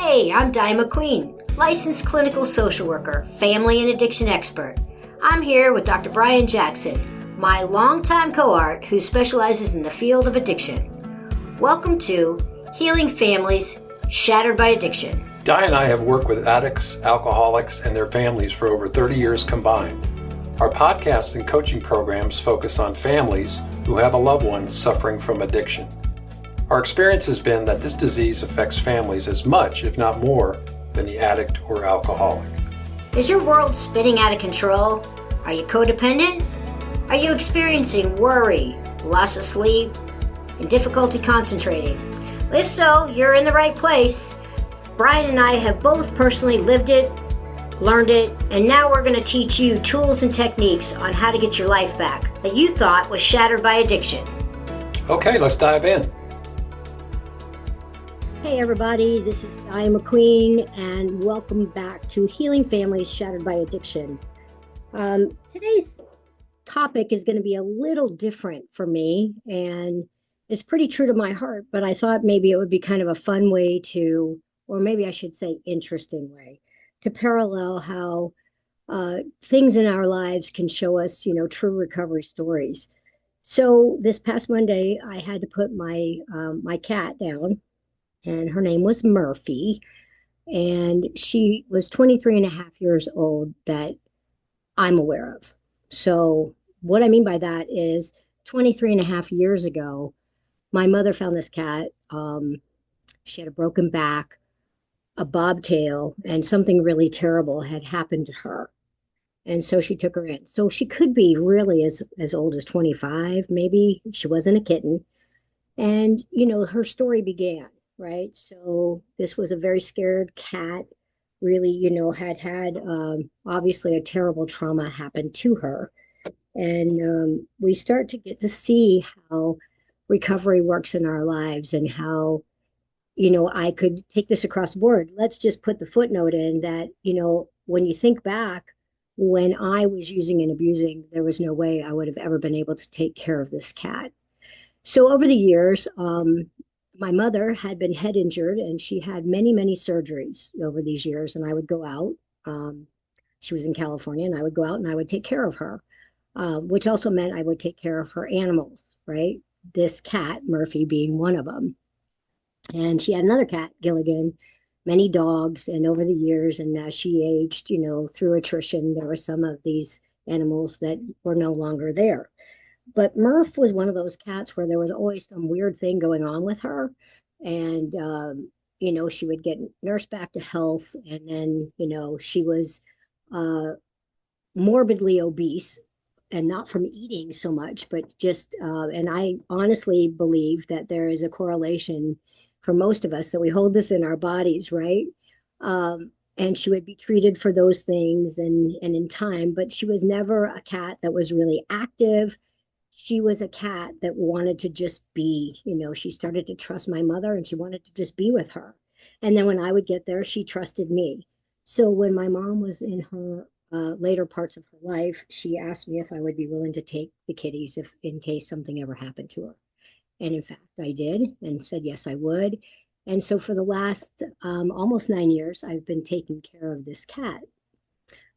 Hey, I'm Di McQueen, licensed clinical social worker, family and addiction expert. I'm here with Dr. Brian Jackson, my longtime cohort who specializes in the field of addiction. Welcome to Healing Families Shattered by Addiction. Di and I have worked with addicts, alcoholics, and their families for over 30 years combined. Our podcast and coaching programs focus on families who have a loved one suffering from addiction. Our experience has been that this disease affects families as much, if not more, than the addict or alcoholic. Is your world spinning out of control? Are you codependent? Are you experiencing worry, loss of sleep, and difficulty concentrating? If so, you're in the right place. Brian and I have both personally lived it, learned it, and now we're going to teach you tools and techniques on how to get your life back that you thought was shattered by addiction. Okay, let's dive in. Hey everybody, this is Di McQueen and welcome back to Healing Families Shattered by Addiction. Today's topic is going to be a little different for me and it's pretty true to my heart, but I thought maybe it would be kind of a fun way to, or maybe I should say interesting way, to parallel how things in our lives can show us, true recovery stories. So this past Monday, I had to put my cat down. And her name was Murphy. And she was 23 and a half years old that I'm aware of. So what I mean by that is 23 and a half years ago, my mother found this cat. She had a broken back, a bobtail, and something really terrible had happened to her. And so she took her in. So she could be really as old as 25, maybe. She wasn't a kitten. And, her story began. Right. So this was a very scared cat, really, had obviously a terrible trauma happen to her. And we start to get to see how recovery works in our lives and how, I could take this across the board. Let's just put the footnote in that, when you think back, when I was using and abusing, there was no way I would have ever been able to take care of this cat. So over the years, my mother had been head injured and she had many, many surgeries over these years. And I would go out. She was in California and I would go out and I would take care of her, which also meant I would take care of her animals, right? This cat, Murphy, being one of them. And she had another cat, Gilligan, many dogs. And over the years, and as she aged, through attrition, there were some of these animals that were no longer there. But Murph was one of those cats where there was always some weird thing going on with her. And, she would get nursed back to health. And then, she was morbidly obese and not from eating so much, but just, and I honestly believe that there is a correlation for most of us that we hold this in our bodies, right? And she would be treated for those things and in time, but she was never a cat that was really active. She was a cat that wanted to just be, she started to trust my mother and she wanted to just be with her. And then when I would get there, she trusted me. So when my mom was in her later parts of her life, she asked me if I would be willing to take the kitties if in case something ever happened to her. And in fact, I did and said, yes, I would. And so for the last almost 9 years, I've been taking care of this cat.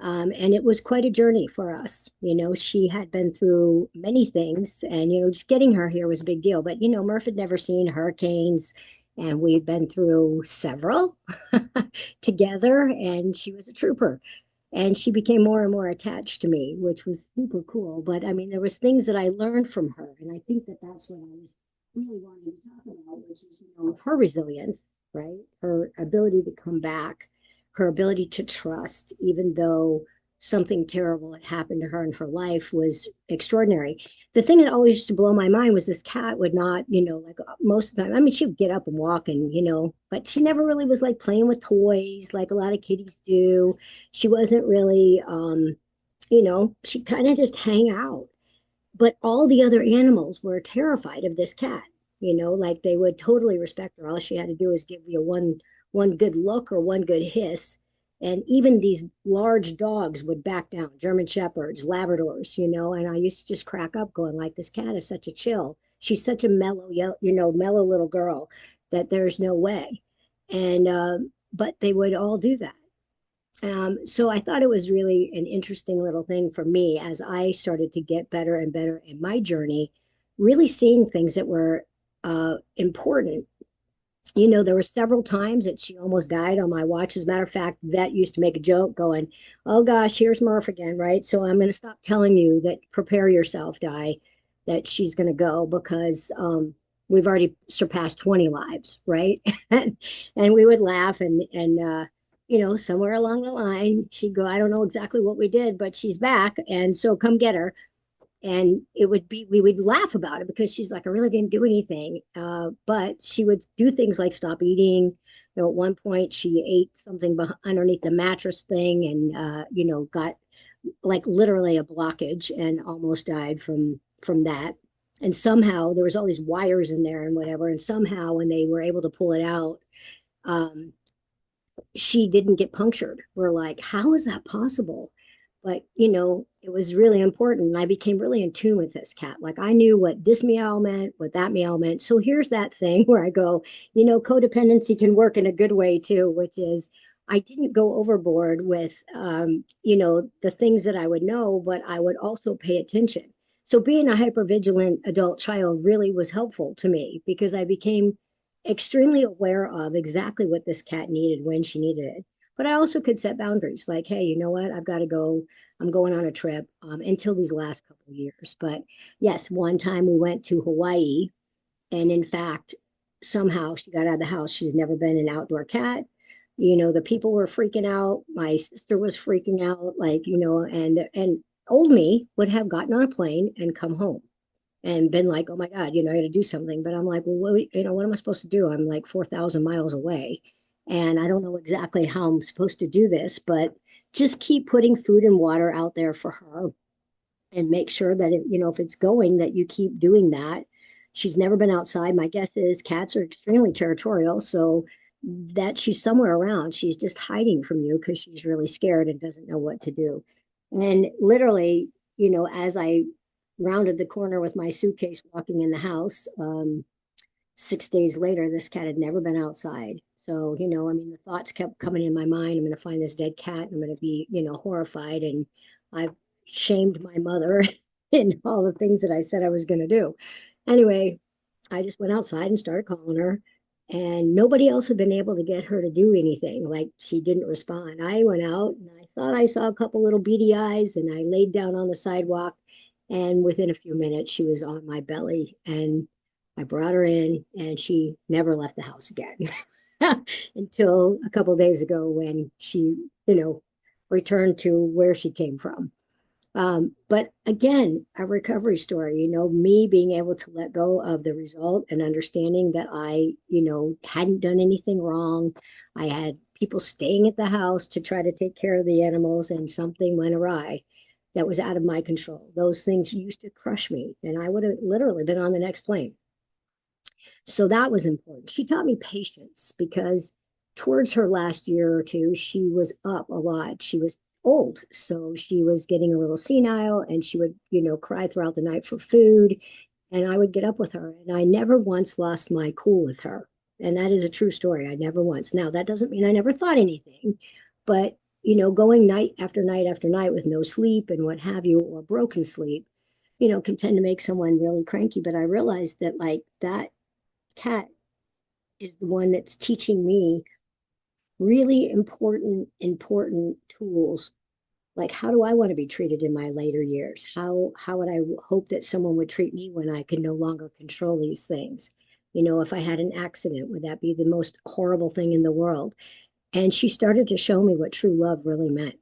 And it was quite a journey for us. She had been through many things and, just getting her here was a big deal. But, Murph had never seen hurricanes and we'd been through several together and she was a trooper. And she became more and more attached to me, which was super cool. But I mean, there was things that I learned from her. And I think that that's what I was really wanting to talk about, which is, her resilience, right? Her ability to come back, her ability to trust, even though something terrible had happened to her in her life, was extraordinary. The thing that always used to blow my mind was this cat would not, like most of the time, I mean, she would get up and walk and, but she never really was like playing with toys like a lot of kitties do. She wasn't really, she kind of just hang out. But all the other animals were terrified of this cat, like they would totally respect her. All she had to do was give you one good look or one good hiss. And even these large dogs would back down, German Shepherds, Labradors, and I used to just crack up going like, this cat is such a chill. She's such a mellow, mellow little girl that there's no way. And but they would all do that. So I thought it was really an interesting little thing for me as I started to get better and better in my journey, really seeing things that were important. There were several times that she almost died on my watch. As a matter of fact, that used to make a joke going, "Oh gosh, here's Murph again," right? So I'm going to stop telling you that prepare yourself, Di, that she's going to go because we've already surpassed 20 lives, right? And we would laugh and somewhere along the line, she'd go, "I don't know exactly what we did, but she's back. And so come get her." And we would laugh about it because she's like, "I really didn't do anything." But she would do things like stop eating. At one point she ate something underneath the mattress thing and, got like literally a blockage and almost died from that. And somehow there was all these wires in there and whatever. And somehow when they were able to pull it out, um, she didn't get punctured. We're like, how is that possible? But it was really important. And I became really in tune with this cat. Like I knew what this meow meant, what that meow meant. So here's that thing where I go, codependency can work in a good way too, which is I didn't go overboard with the things that I would know, but I would also pay attention. So being a hypervigilant adult child really was helpful to me because I became extremely aware of exactly what this cat needed when she needed it. But I also could set boundaries like, hey, you know what? I've got to go. I'm going on a trip until these last couple of years. But yes, one time we went to Hawaii. And in fact, somehow she got out of the house. She's never been an outdoor cat. The people were freaking out. My sister was freaking out, like, and old me would have gotten on a plane and come home and been like, "Oh my God, I got to do something." But I'm like, well, what am I supposed to do? I'm like 4,000 miles away. And I don't know exactly how I'm supposed to do this, but just keep putting food and water out there for her and make sure that, if it's going, that you keep doing that. She's never been outside. My guess is cats are extremely territorial. So that she's somewhere around, she's just hiding from you because she's really scared and doesn't know what to do. And literally, as I rounded the corner with my suitcase walking in the house. 6 days later, this cat had never been outside. So, I mean, the thoughts kept coming in my mind. I'm going to find this dead cat. I'm going to be, horrified. And I've shamed my mother and all the things that I said I was going to do. Anyway, I just went outside and started calling her. And nobody else had been able to get her to do anything. Like she didn't respond. I went out and I thought I saw a couple little beady eyes and I laid down on the sidewalk. And within a few minutes, she was on my belly. And I brought her in and she never left the house again until a couple of days ago when she, returned to where she came from. But again, a recovery story, me being able to let go of the result and understanding that I, hadn't done anything wrong. I had people staying at the house to try to take care of the animals, and something went awry that was out of my control. Those things used to crush me, and I would have literally been on the next plane. So that was important. She taught me patience because towards her last year or two, she was up a lot. She was old. So she was getting a little senile and she would, cry throughout the night for food. And I would get up with her. And I never once lost my cool with her. And that is a true story. I never once. Now, that doesn't mean I never thought anything, but, going night after night after night with no sleep and what have you, or broken sleep, can tend to make someone really cranky. But I realized that, like, that cat is the one that's teaching me really important tools, like how do I want to be treated in my later years, how would I hope that someone would treat me when I could no longer control these things. If I had an accident, would that be the most horrible thing in the world? And she started to show me what true love really meant.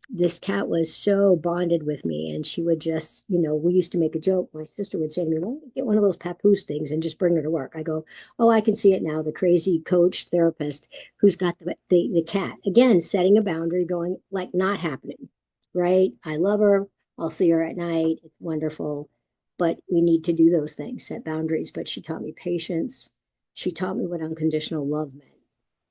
This cat was so bonded with me, and she would just, we used to make a joke. My sister would say to me, "Why don't you get one of those papoose things and just bring her to work?" I go, "Oh, I can see it now, the crazy coach therapist who's got the cat." Again, setting a boundary, going like, not happening, right? I love her. I'll see her at night. It's wonderful. But we need to do those things, set boundaries. But she taught me patience. She taught me what unconditional love meant.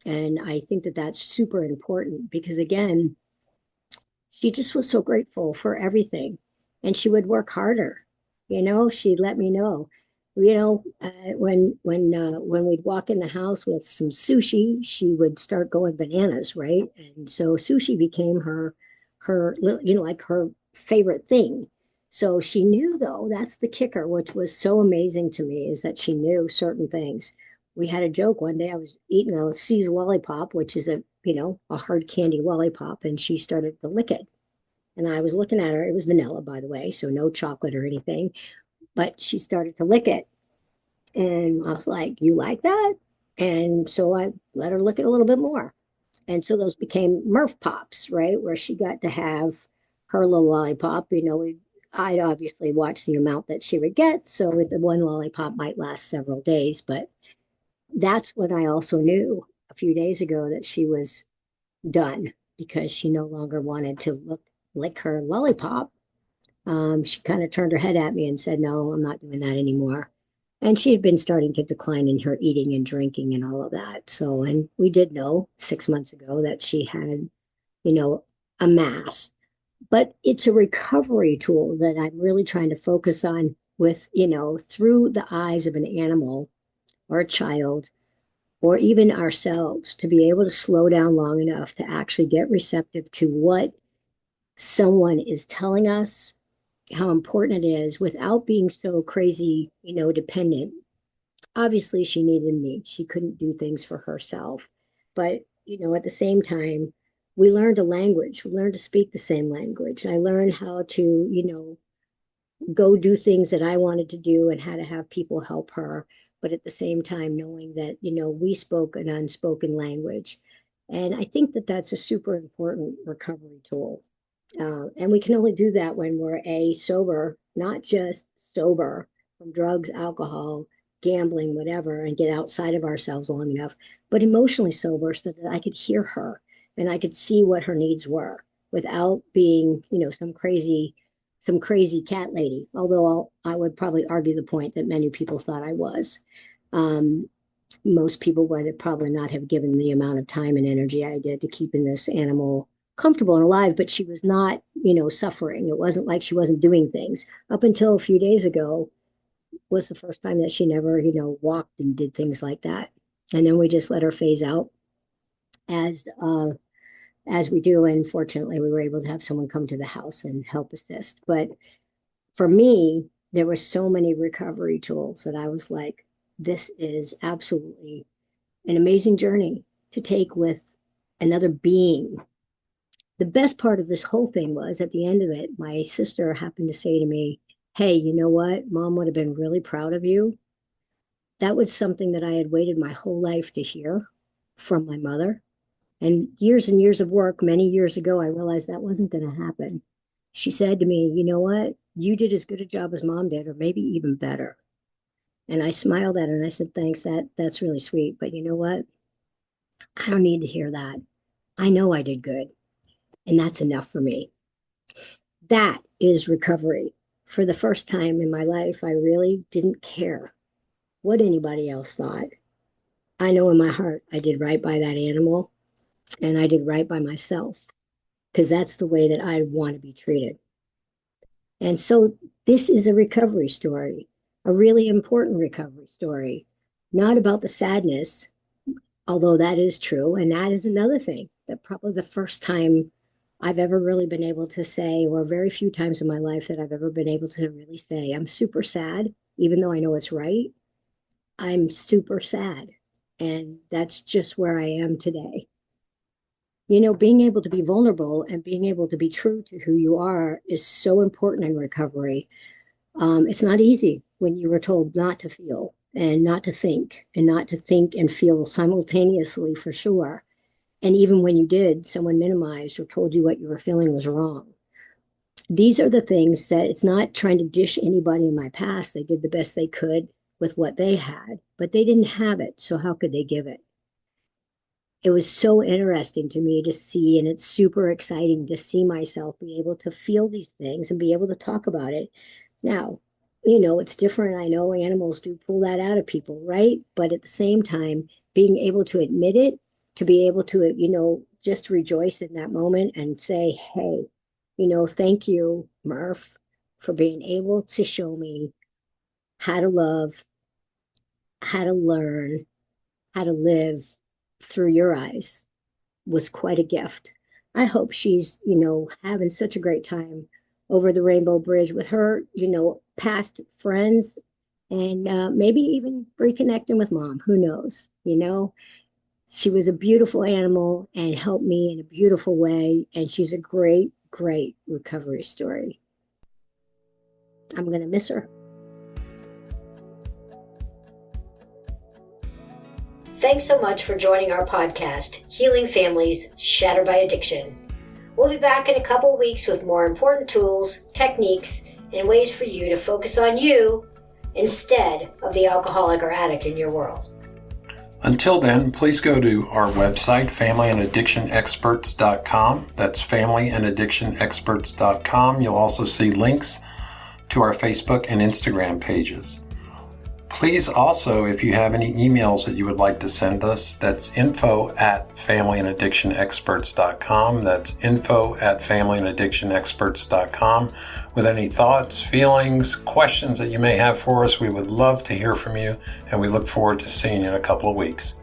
And I think that that's super important because, again, she just was so grateful for everything. And she would work harder. She'd let me know. When we'd walk in the house with some sushi, she would start going bananas, right? And so sushi became like her favorite thing. So she knew, though, that's the kicker, which was so amazing to me, is that she knew certain things. We had a joke one day. I was eating a C's lollipop, which is a hard candy lollipop, and she started to lick it. And I was looking at her. It was vanilla, by the way, so no chocolate or anything. But she started to lick it. And I was like, "You like that?" And so I let her lick it a little bit more. And so those became Murph Pops, right? Where she got to have her little lollipop. I'd obviously watch the amount that she would get. So the one lollipop might last several days. But that's when I also knew a few days ago that she was done, because she no longer wanted to lick her lollipop. She kind of turned her head at me and said, "No, I'm not doing that anymore." And she had been starting to decline in her eating and drinking and all of that. So, and we did know 6 months ago that she had, you know, a mass. But it's a recovery tool that I'm really trying to focus on with, through the eyes of an animal or a child or even ourselves, to be able to slow down long enough to actually get receptive to what someone is telling us, how important it is, without being so crazy, dependent. Obviously, she needed me. She couldn't do things for herself. But, at the same time, we learned a language. We learned to speak the same language. I learned how to, go do things that I wanted to do and how to have people help her. But at the same time, knowing that, we spoke an unspoken language. And I think that that's a super important recovery tool. And we can only do that when we're sober, not just sober from drugs, alcohol, gambling, whatever, and get outside of ourselves long enough, but emotionally sober so that I could hear her and I could see what her needs were without being, some crazy cat lady. Although I would probably argue the point that many people thought I was. Um, Most people would probably not have given the amount of time and energy I did to keeping this animal comfortable and alive, but she was not, suffering. It wasn't like she wasn't doing things. Up until a few days ago was the first time that she never, walked and did things like that. And then we just let her phase out as as we do. And fortunately, we were able to have someone come to the house and help assist. But for me, there were so many recovery tools that I was like, this is absolutely an amazing journey to take with another being. The best part of this whole thing was, at the end of it, my sister happened to say to me, "Hey, you know what? Mom would have been really proud of you." That was something that I had waited my whole life to hear from my mother. And years of work, many years ago, I realized that wasn't going to happen. She said to me, "You know what? You did as good a job as mom did, or maybe even better." And I smiled at her and I said, "Thanks, that's really sweet. But you know what? I don't need to hear that. I know I did good, and that's enough for me." That is recovery. For the first time in my life, I really didn't care what anybody else thought. I know in my heart I did right by that animal and I did right by myself, because that's the way that I want to be treated. And so this is a recovery story, a really important recovery story, not about the sadness, although that is true. And that is another thing that probably the first time I've ever really been able to say, or very few times in my life that I've ever been able to really say, I'm super sad, even though I know it's right. I'm super sad. And that's just where I am today. Being able to be vulnerable and being able to be true to who you are is so important in recovery. It's not easy when you were told not to feel and not to think and not to think and feel simultaneously, for sure. And even when you did, someone minimized or told you what you were feeling was wrong. These are the things that, it's not trying to dish anybody in my past. They did the best they could with what they had, but they didn't have it. So how could they give it? It was so interesting to me to see, and it's super exciting to see myself be able to feel these things and be able to talk about it. Now, it's different. I know animals do pull that out of people, right? But at the same time, being able to admit it, to be able to, just rejoice in that moment and say, "Hey, thank you, Murph, for being able to show me how to love, how to learn, how to live through your eyes was quite a gift. I hope she's, having such a great time over the Rainbow Bridge with her, past friends and maybe even reconnecting with mom. Who knows? She was a beautiful animal and helped me in a beautiful way. And she's a great, great recovery story. I'm going to miss her. Thanks so much for joining our podcast, Healing Families Shattered by Addiction. We'll be back in a couple of weeks with more important tools, techniques, and ways for you to focus on you instead of the alcoholic or addict in your world. Until then, please go to our website, familyandaddictionexperts.com. That's familyandaddictionexperts.com. You'll also see links to our Facebook and Instagram pages. Please also, if you have any emails that you would like to send us, that's info@familyandaddictionexperts.com. That's info@familyandaddictionexperts.com. With any thoughts, feelings, questions that you may have for us, we would love to hear from you, and we look forward to seeing you in a couple of weeks.